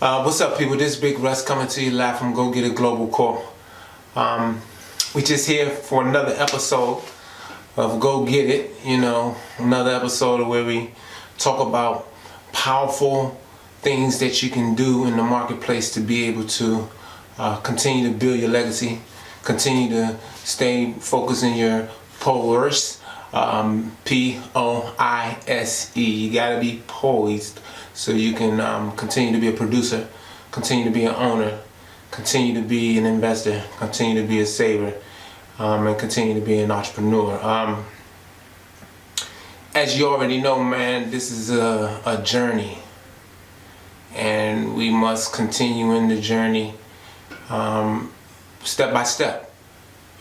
What's up, people? This is Big Russ coming to you live from Go Get It Global Corp. We just here for another episode of Go Get It. Another episode where we talk about powerful things that you can do in the marketplace to be able to continue to build your legacy, continue to stay focused in your pillars. P-O-I-S-E. You gotta be poised so you can continue to be a producer, continue to be an owner, continue to be an investor, continue to be a saver, and continue to be an entrepreneur. As you already know, man, this is a journey, and we must continue in the journey step by step.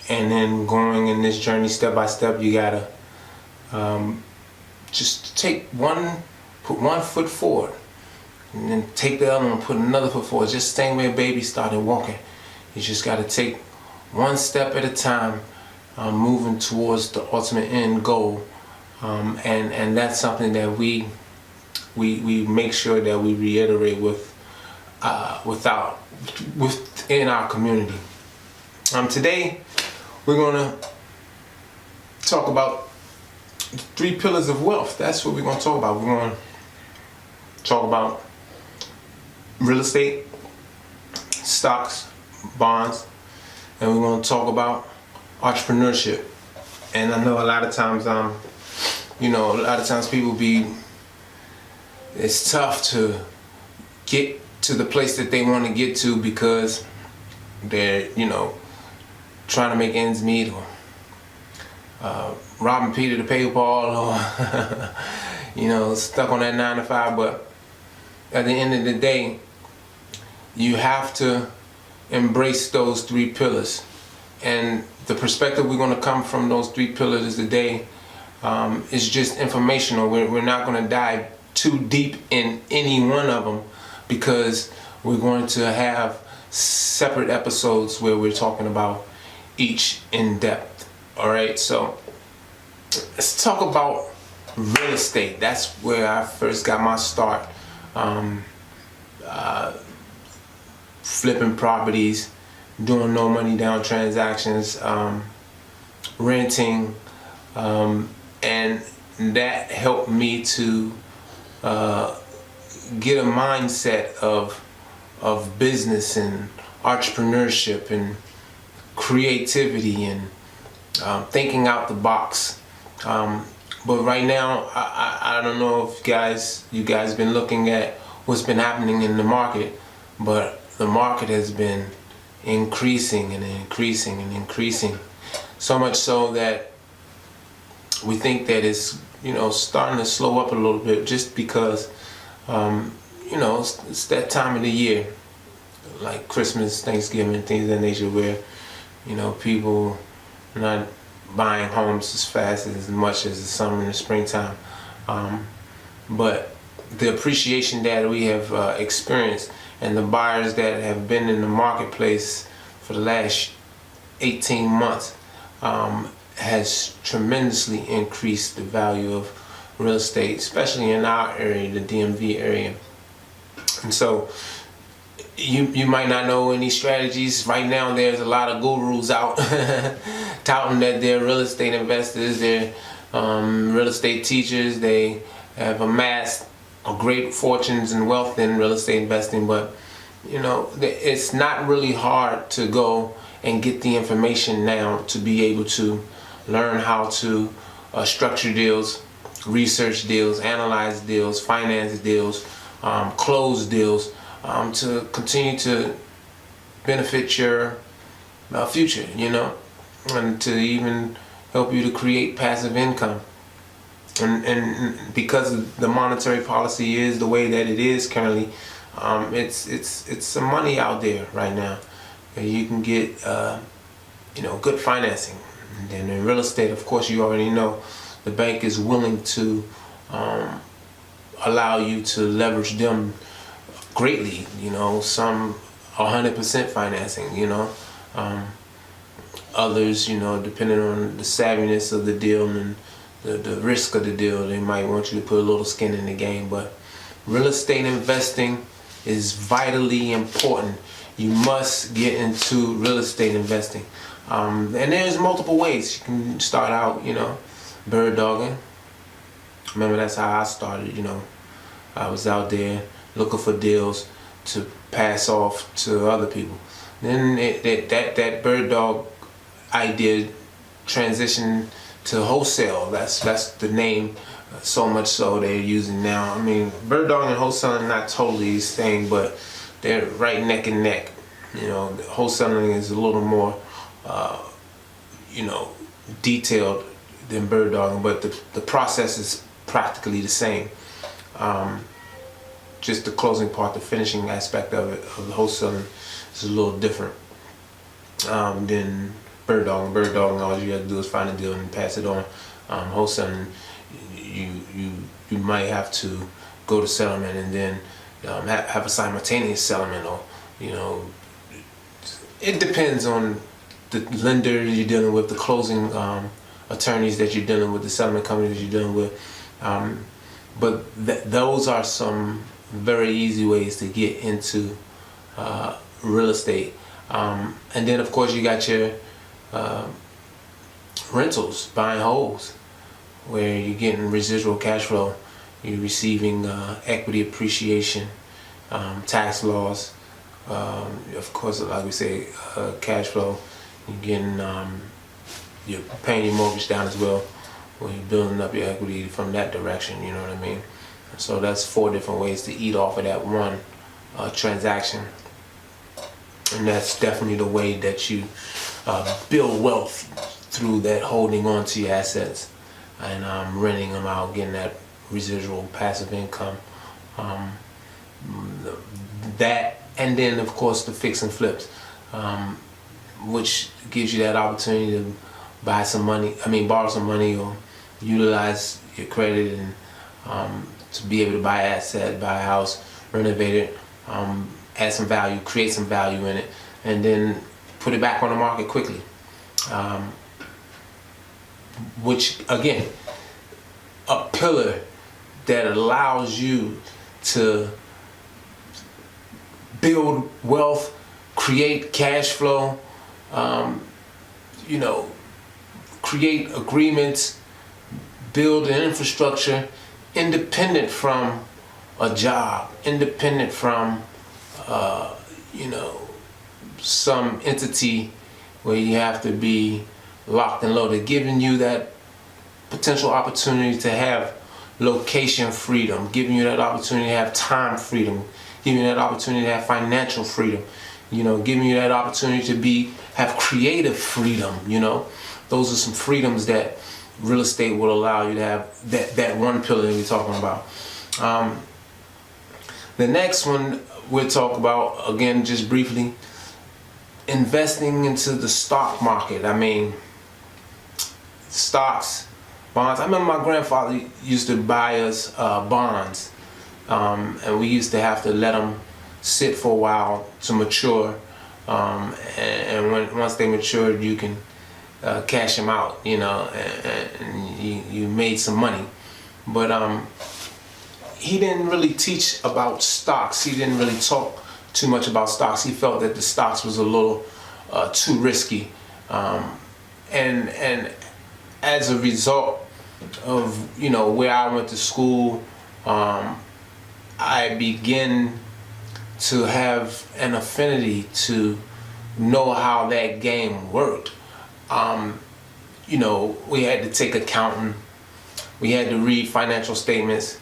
And then going in this journey step by step, you gotta just put one foot forward, and then take the other one, put another foot forward. Just the same way a baby started walking. You just gotta take one step at a time, moving towards the ultimate end goal. And that's something that we make sure that we reiterate within our community. Today we're gonna talk about the 3 pillars of wealth. That's what we're gonna talk about. We're gonna talk about real estate, stocks, bonds, and we're gonna talk about entrepreneurship. And I know a lot of times, people it's tough to get to the place that they want to get to because they're, trying to make ends meet, or robbing Peter to pay Paul, or stuck on that 9 to 5. But at the end of the day, you have to embrace those 3 pillars. And the perspective we're going to come from those 3 pillars today is just informational. We're not going to dive too deep in any one of them, because we're going to have separate episodes where we're talking about each in depth. All right, so let's talk about real estate. That's where I first got my start. Flipping properties, doing no money down transactions, renting, and that helped me to get a mindset of business and entrepreneurship and creativity and thinking out the box. But right now, I don't know if you guys been looking at what's been happening in the market, but the market has been increasing and increasing and increasing, so much so that we think that it's starting to slow up a little bit, just because it's that time of the year, like Christmas, Thanksgiving, things of that nature, where people are not buying homes as fast as much as the summer and the springtime. But the appreciation that we have experienced, and the buyers that have been in the marketplace for the last 18 months has tremendously increased the value of real estate, especially in our area, the DMV area. And so you might not know any strategies. Right now there's a lot of gurus out touting that they're real estate investors, they're real estate teachers, they have amassed a great fortunes and wealth in real estate investing. But it's not really hard to go and get the information now to be able to learn how to structure deals, research deals, analyze deals, finance deals, close deals, to continue to benefit your future, and to even help you to create passive income. And because the monetary policy is the way that it is currently, it's some money out there right now. You can get good financing. And then in real estate, of course, you already know the bank is willing to allow you to leverage them greatly. Some 100% financing. Others, depending on the savviness of the deal and the risk of the deal, they might want you to put a little skin in the game. But real estate investing is vitally important. You must get into real estate investing. And there's multiple ways. You can start out, bird dogging. Remember, that's how I started, I was out there looking for deals to pass off to other people. Then that bird dog idea transitioned to wholesale. That's the name, so much so they're using now. I mean, bird dog and wholesaling not totally the same, but they're right neck and neck. Wholesaling is a little more, detailed than bird dogging, but the process is practically the same. Just the closing part, the finishing aspect of it, of the wholesaling, is a little different than bird dogging. Bird dogging, all you have to do is find a deal and pass it on. Wholesaling, you might have to go to settlement and then have a simultaneous settlement, or it depends on the lender you're dealing with, the closing attorneys that you're dealing with, the settlement companies that you're dealing with. But those are some very easy ways to get into real estate. And then of course you got your rentals, buying wholes, where you're getting residual cash flow, you're receiving equity appreciation, tax loss, of course, like we say, cash flow. You're getting, you're paying your mortgage down as well, when you're building up your equity from that direction, you know what I mean? So that's 4 different ways to eat off of that one transaction. And that's definitely the way that you build wealth, through that holding on to your assets and renting them out, getting that residual passive income. That, and then of course the fix and flips, which gives you that opportunity to borrow some money, or utilize your credit and to be able to buy an asset, buy a house, renovate it, add some value, create some value in it, and then put it back on the market quickly. Which again, a pillar that allows you to build wealth, create cash flow, create agreements, build an infrastructure independent from a job, independent from some entity where you have to be locked and loaded, giving you that potential opportunity to have location freedom, giving you that opportunity to have time freedom, giving you that opportunity to have financial freedom, giving you that opportunity to have creative freedom. Those are some freedoms that real estate will allow you to have, that one pillar that we're talking about. The next one we'll talk about, again, just briefly, investing into the stock market. I mean, stocks, bonds. I remember my grandfather used to buy us bonds, and we used to have to let them sit for a while to mature, and once they matured, you can cash them out, and you made some money. But he didn't really teach about stocks. He didn't really talk too much about stocks. He felt that the stocks was a little too risky, and as a result of where I went to school, I began to have an affinity to know how that game worked. We had to take accounting, we had to read financial statements,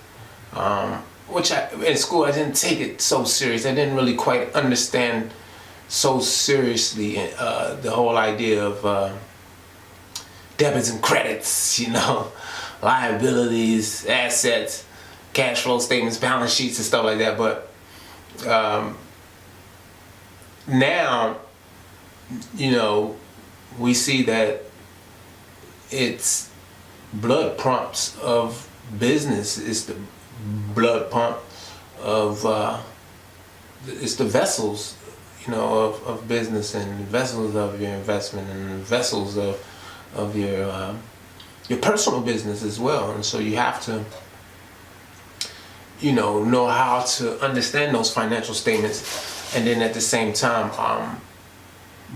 which in school I didn't take it so serious. I didn't really quite understand so seriously the whole idea of debits and credits, liabilities, assets, cash flow statements, balance sheets, and stuff like that. But now, we see that it's blood pumps of business. It's the blood pump of it's the vessels, of business, and vessels of your investment, and vessels of your personal business as well. And so you have to know how to understand those financial statements, and then at the same time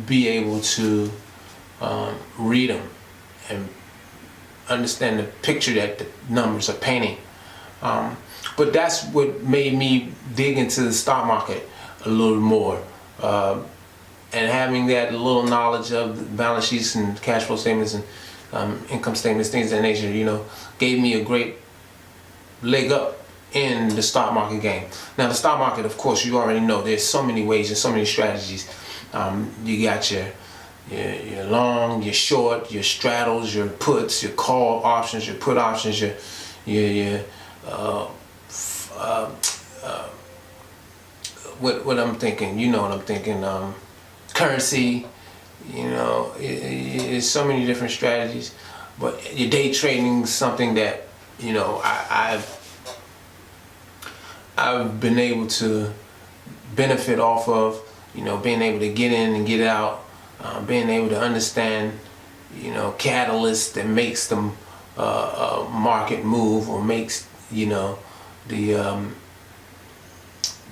be able to read them and understand the picture that the numbers are painting. But that's what made me dig into the stock market a little more. And having that little knowledge of the balance sheets and cash flow statements and income statements, things of that nature, gave me a great leg up in the stock market game. Now, the stock market, of course, you already know there's so many ways and so many strategies. You got your long, your short, your straddles, your puts, your call options, your put options, what I'm thinking, what I'm thinking, currency, it's so many different strategies. But your day trading is something that, I've been able to benefit off of, being able to get in and get out, being able to understand, catalysts that makes the market move, or makes,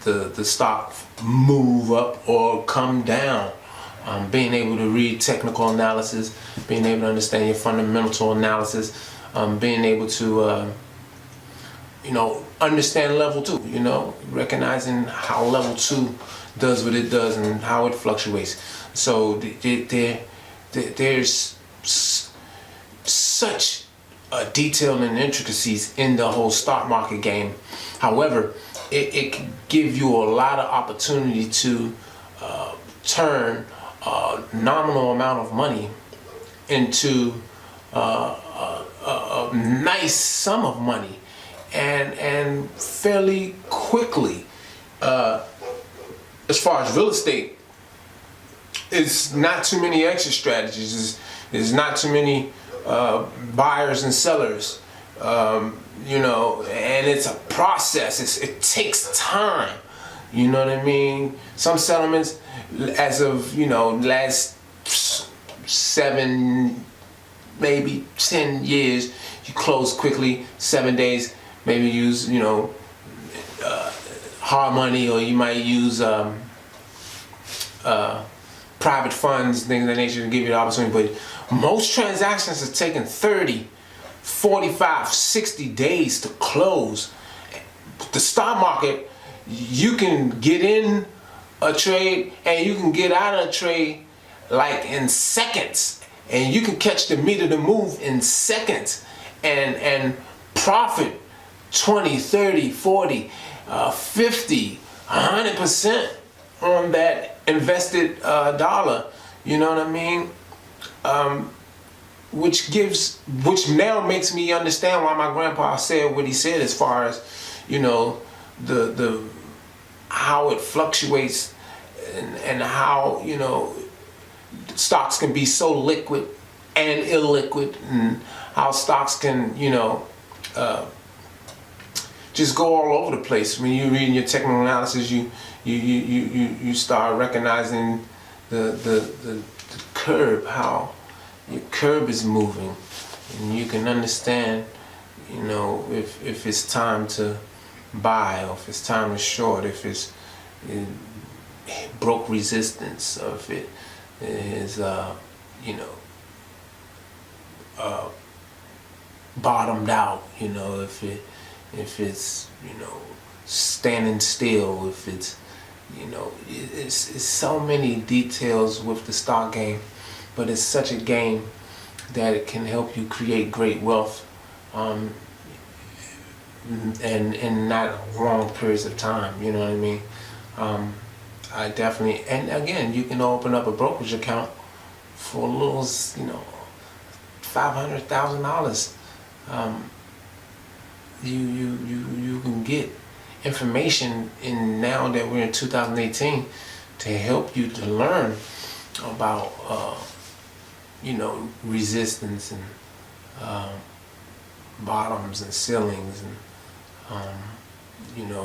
the stock move up or come down. Being able to read technical analysis, being able to understand your fundamental analysis, being able to understand level 2, recognizing how level 2 does what it does and how it fluctuates. So there's such detail and intricacies in the whole stock market game. However, it can give you a lot of opportunity to turn a nominal amount of money into a nice sum of money, and fairly quickly. As far as real estate, it's not too many exit strategies. There's not too many buyers and sellers. And it's a process. It takes time. You know what I mean? Some settlements, as of last 7, maybe 10 years, you close quickly, 7 days. Maybe use hard money, or you might use private funds, things of that nature, to give you the opportunity. But most transactions are taking 30, 45, 60 days to close. The stock market, you can get in a trade and you can get out of a trade like in seconds, and you can catch the meat of the move in seconds and profit 20, 30, 40, 50, 100% on that invested dollar. You know what I mean? Which now makes me understand why my grandpa said what he said, as far as the how it fluctuates, and how stocks can be so liquid and illiquid, and how stocks can just go all over the place. When you're reading your technical analysis, you start recognizing the curve, how your curve is moving, and you can understand if it's time to buy, or if it's time to short, if it broke resistance, or if it is bottomed out, if it's standing still, if it's it's so many details with the stock game. But it's such a game that it can help you create great wealth, and in not long periods of time. You know what I mean? I definitely, and again, you can open up a brokerage account for a little, $500,000. You can get information in, now that we're in 2018, to help you to learn about resistance and bottoms and ceilings, and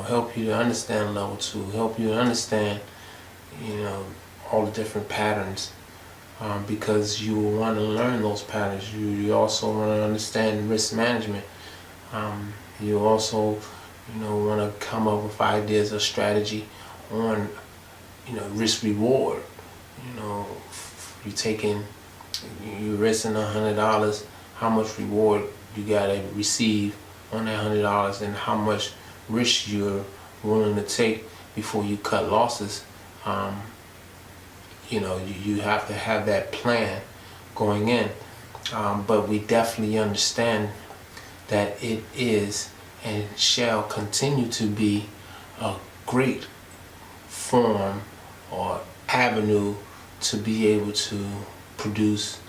help you to understand level 2, help you to understand all the different patterns, because you will want to learn those patterns. You also want to understand risk management. You also want to come up with ideas or strategy on, risk reward. You risking $100, how much reward you gotta receive on that $100, and how much risk you're willing to take before you cut losses. You have to have that plan going in. But we definitely understand that it is and shall continue to be a great form or avenue to be able to produce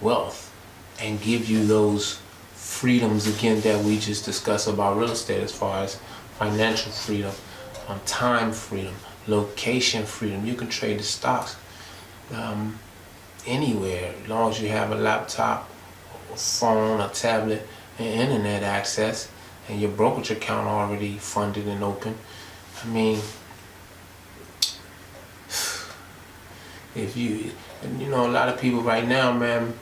wealth and give you those freedoms again that we just discussed about real estate, as far as financial freedom, time freedom, location freedom. You can trade the stocks anywhere, as long as you have a laptop, a phone, a tablet, and internet access, and your brokerage account already funded and open. I mean, if you, a lot of people right now, man,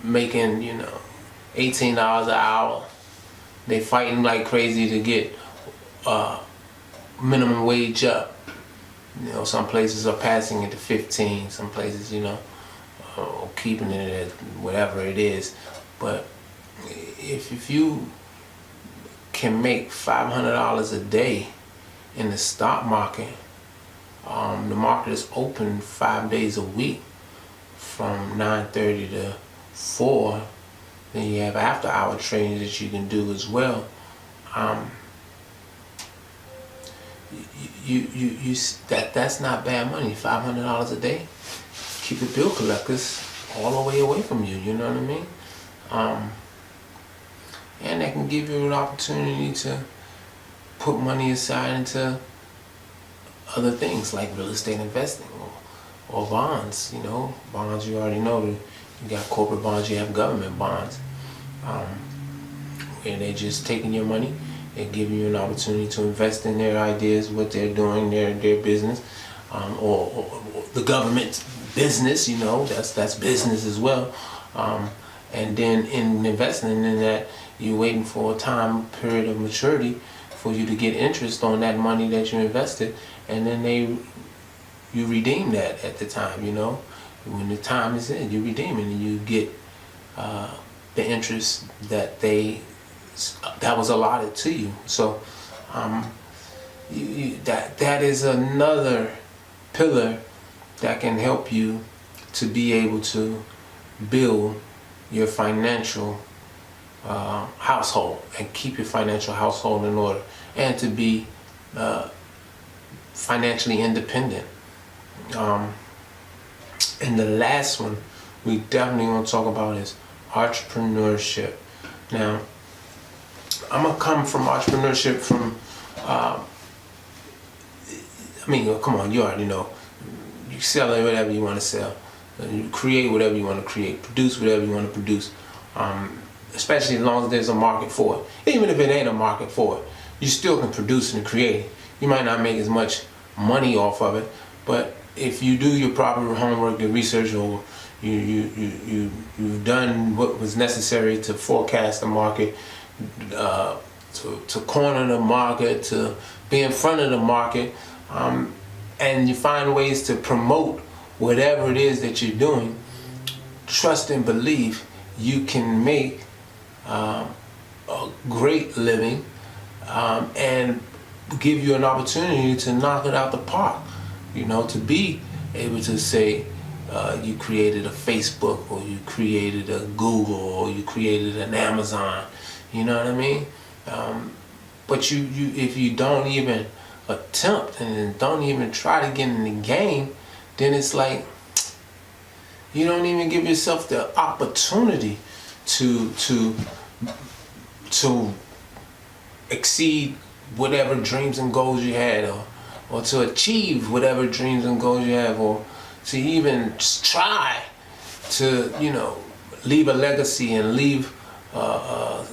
making, $18 an hour. They fighting like crazy to get minimum wage up. Some places are passing it to 15. Some places, keeping it at whatever it is. But if you can make $500 a day in the stock market, the market is open 5 days a week from 9:30 to 4. Then you have after-hour trading that you can do as well. That's not bad money. $500 a day. Keep the bill collectors all the way away from you. You know what I mean? And that can give you an opportunity to put money aside into other things like real estate investing or bonds. Bonds, you already know. You got corporate bonds, you have government bonds, where they're just taking your money and giving you an opportunity to invest in their ideas, what they're doing, their business, or the government's business. That's business as well. And then in investing in that, you're waiting for a time period of maturity for you to get interest on that money that you invested, and then you redeem that at the time. When the time is in, you redeem it and you get the interest that was allotted to you. So that is another pillar that can help you to be able to build your financial household and keep your financial household in order, and to be financially independent. And the last one we definitely want to talk about is entrepreneurship. Now, I'm going to come from entrepreneurship from, come on, you already know. You sell whatever you want to sell. You create whatever you want to create. Produce whatever you want to produce. Especially as long as there's a market for it. Even if it ain't a market for it, you still can produce and create it. You might not make as much money off of it, but if you do your proper homework and research, or you've done what was necessary to forecast the market, to corner the market, to be in front of the market, and you find ways to promote whatever it is that you're doing, trust and believe you can make a great living, and give you an opportunity to knock it out the park. To be able to say you created a Facebook, or you created a Google, or you created an Amazon. You know what I mean? But if you don't even attempt and don't even try to get in the game, then it's like you don't even give yourself the opportunity to exceed whatever dreams and goals you had, or to achieve whatever dreams and goals you have, or to even try to, leave a legacy and leave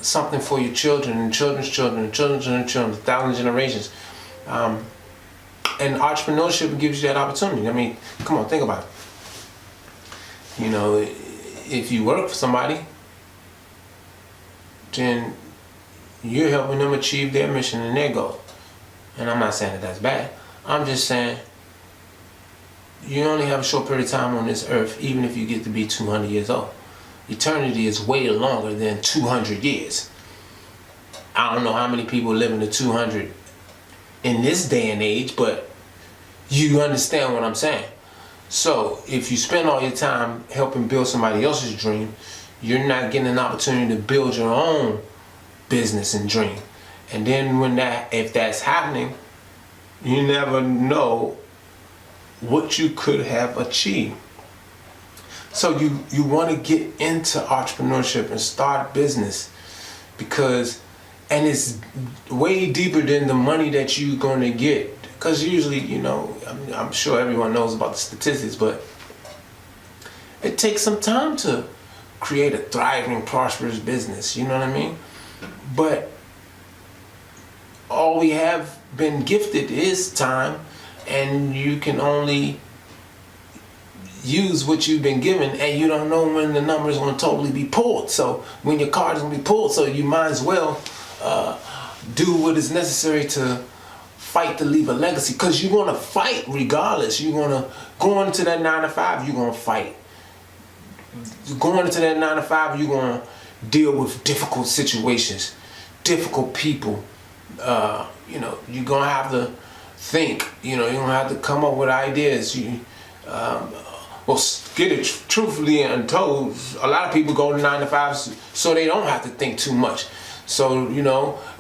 something for your children and children's children and children's children, 1,000 generations. And entrepreneurship gives you that opportunity. Come on, think about it. If you work for somebody, then you're helping them achieve their mission and their goal. And I'm not saying that that's bad. I'm just saying you only have a short period of time on this earth, even if you get to be 200 years old. Eternity is way longer than 200 years. I don't know how many people living to 200 in this day and age, but you understand what I'm saying. So if you spend all your time helping build somebody else's dream, you're not getting an opportunity to build your own business and dream. And then if that's happening, you never know what you could have achieved. So you want to get into entrepreneurship and start business, and it's way deeper than the money that you're going to get. Because usually, I'm sure everyone knows about the statistics, but it takes some time to create a thriving, prosperous business. You know what I mean? But all we have been gifted is time, and you can only use what you've been given, and you don't know when the number is going to totally be pulled. So when your card is going to be pulled, so you might as well do what is necessary to fight to leave a legacy, because you're going to fight regardless. You're going to go into that 9 to 5, you're going to fight. Going into that 9 to 5, you're going to deal with difficult situations, difficult people. You're going to have to think, you're going to have to come up with ideas. Well, get it truthfully and told, a lot of people go to 9 to 5 so they don't have to think too much. So,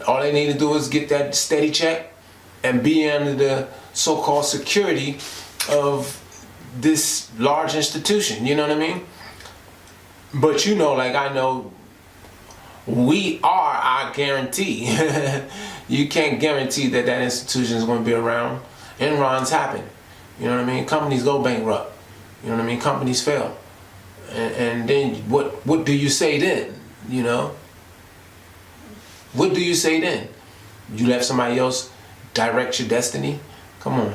all they need to do is get that steady check and be under the so-called security of this large institution, you know what I mean? But like I know, we are our guarantee. You can't guarantee that institution is going to be around. Enron's happen. You know what I mean? Companies go bankrupt. You know what I mean? Companies fail. And then what do you say then? What do you say then? You let somebody else direct your destiny? Come on.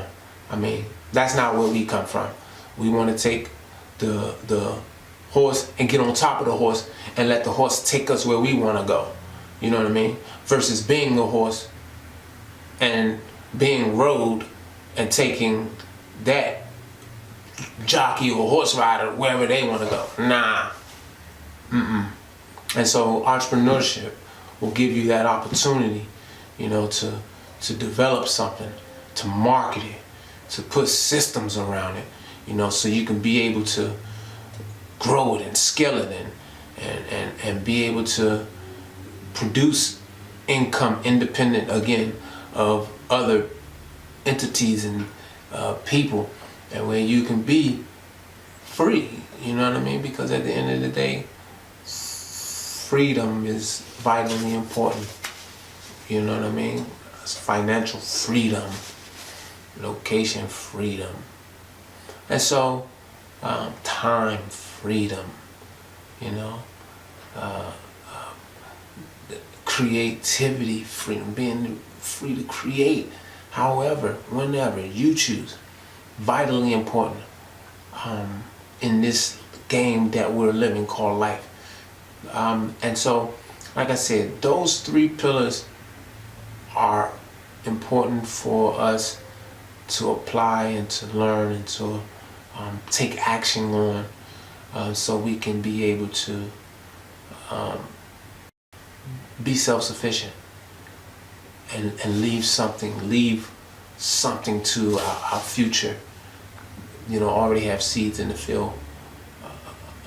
I mean, that's not where we come from. We want to take the horse and get on top of the horse and let the horse take us where we want to go. You know what I mean? Versus being a horse and being rode and taking that jockey or horse rider wherever they want to go. Nah. And so entrepreneurship will give you that opportunity, to develop something, to market it, to put systems around it, so you can be able to grow it and scale it and be able to produce income independent again of other entities and people, and where you can be free, you know what I mean? Because at the end of the day, freedom is vitally important, you know what I mean? It's financial freedom, location freedom, and so time freedom, creativity freedom, being free to create however, whenever you choose, vitally important in this game that we're living called life. And so, like I said, those 3 pillars are important for us to apply and to learn and to take action on, so we can be able to be self-sufficient and leave something to our future. Already have seeds in the field,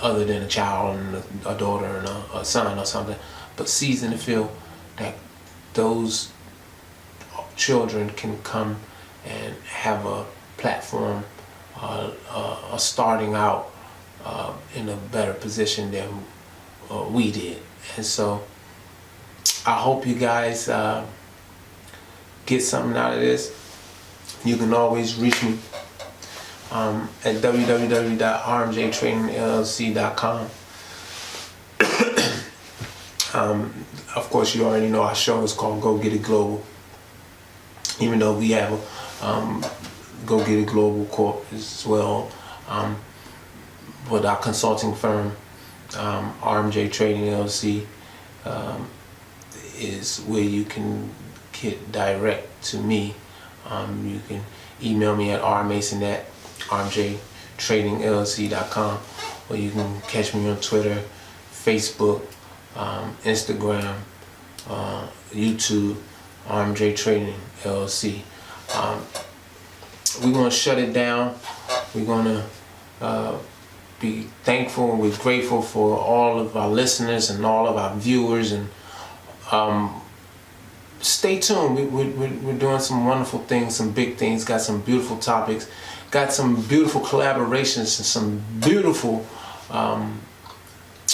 other than a child and a daughter and a son or something, but seeds in the field that those children can come and have a platform, starting out in a better position than we did. And so I hope you guys get something out of this. You can always reach me at www.rmjtradingllc.com. Of course, you already know our show is called Go Get It Global. Even though we have Go Get It Global Corp as well, with our consulting firm, RMJ Trading LLC, is where you can get direct to me. You can email me at rmason@rmjtradingllc.com, or you can catch me on Twitter, Facebook, Instagram, YouTube, RMJ Trading LLC. We're going to shut it down. We're going to be thankful and we're grateful for all of our listeners and all of our viewers, and stay tuned. We're doing some wonderful things, some big things, got some beautiful topics, got some beautiful collaborations and some beautiful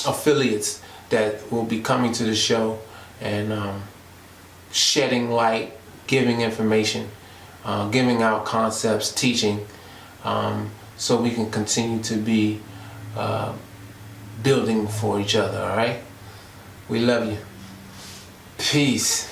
affiliates that will be coming to the show and shedding light, giving information, giving out concepts, teaching, so we can continue to be building for each other, all right? We love you. Peace.